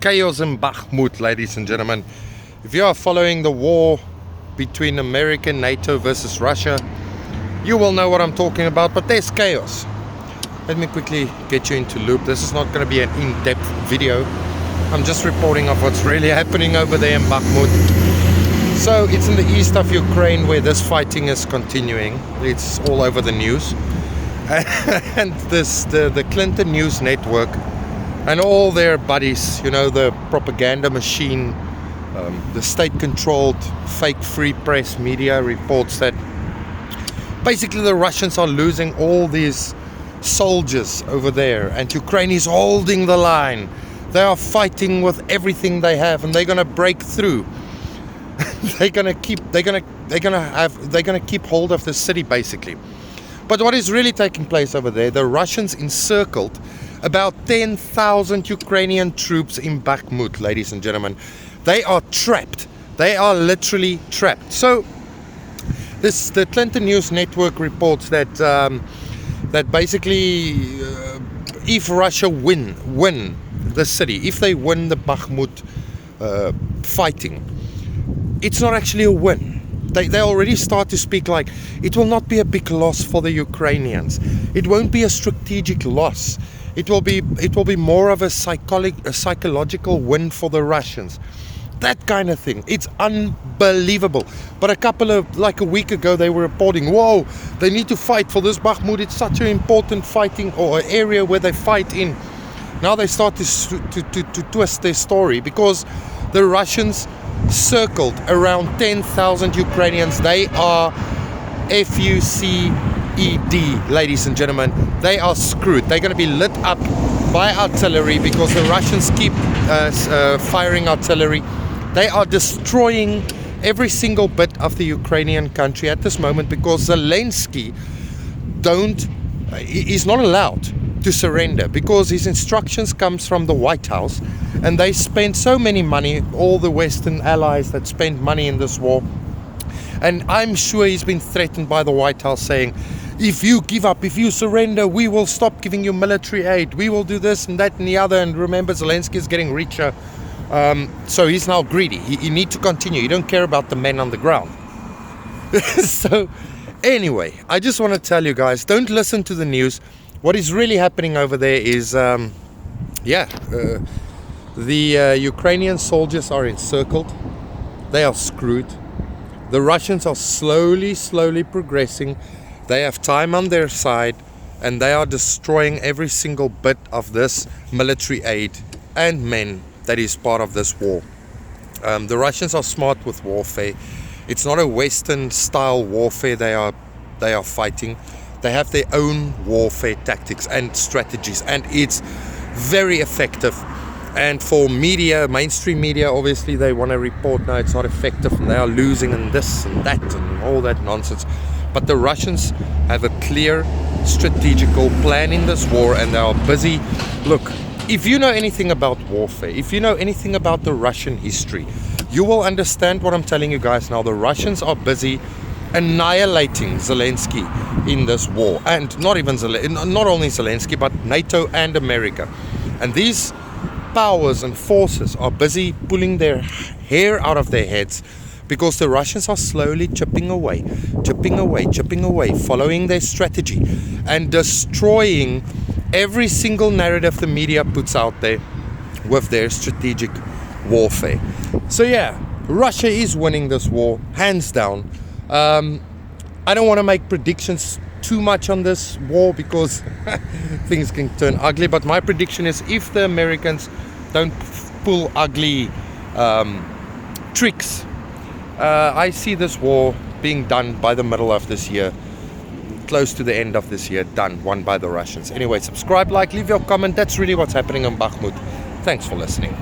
chaos in Bakhmut, ladies and gentlemen. If you are following the war between America and NATO versus Russia, you will know what I'm talking about, but there's chaos. Let me quickly get you into loop. This is not going to be an in-depth video. I'm just reporting of what's really happening over there in Bakhmut. So it's in the east of Ukraine where this fighting is continuing. It's all over the news. And the Clinton News Network and all their buddies, you know, the propaganda machine, the state-controlled fake free press media reports that basically the Russians are losing all these soldiers over there and Ukraine is holding the line. They are fighting with everything they have and they're going to break through. they're going to keep hold of the city basically. But what is really taking place over there, the Russians encircled about 10,000 Ukrainian troops in Bakhmut, ladies and gentlemen. They are trapped. They are literally trapped. So the Clinton News Network reports that that basically if Russia win the city, if they win the Bakhmut fighting, it's not actually a win. They already start to speak like it will not be a big loss for the Ukrainians. It won't be a strategic loss. It will be more of a psychological win for the Russians. That kind of thing. It's unbelievable. But a week ago they were reporting, whoa, they need to fight for this Bakhmut. It's such an important fighting or area where they fight in. Now they start to twist their story because the Russians circled around 10,000 Ukrainians. They are FUCED, ladies and gentlemen. They are screwed. They're going to be lit up by artillery because the Russians keep firing artillery. They are destroying every single bit of the Ukrainian country at this moment because Zelensky is not allowed to surrender because his instructions comes from the White House and they spend so many money, all the Western allies that spend money in this war, and I'm sure he's been threatened by the White House saying, if you give up, if you surrender, we will stop giving you military aid, we will do this and that and the other. And remember, Zelensky is getting richer, so he's now greedy. He needs to continue. He don't care about the men on the ground. So anyway, I just want to tell you guys, don't listen to the news. What is really happening over there is, the Ukrainian soldiers are encircled. They are screwed. The Russians are slowly progressing. They have time on their side and they are destroying every single bit of this military aid and men that is part of this war. The Russians are smart with warfare. It's not a Western style warfare they are fighting. They have their own warfare tactics and strategies, and it's very effective. And for media, mainstream media, obviously they want to report, no, it's not effective and they are losing and this and that and all that nonsense. But the Russians have a clear strategical plan in this war and they are busy. Look, if you know anything about warfare, if you know anything about the Russian history, you will understand what I'm telling you guys now. The Russians are busy annihilating Zelensky in this war, and not only Zelensky, but NATO and America. And these powers and forces are busy pulling their hair out of their heads because the Russians are slowly chipping away, following their strategy and destroying every single narrative the media puts out there with their strategic warfare. So yeah, Russia is winning this war, hands down. I don't want to make predictions too much on this war because things can turn ugly, but my prediction is if the Americans don't pull ugly tricks, I see this war being done by the middle of this year, close to the end of this year, won by the Russians. Anyway, subscribe, like, leave your comment. That's really what's happening in Bakhmut. Thanks for listening.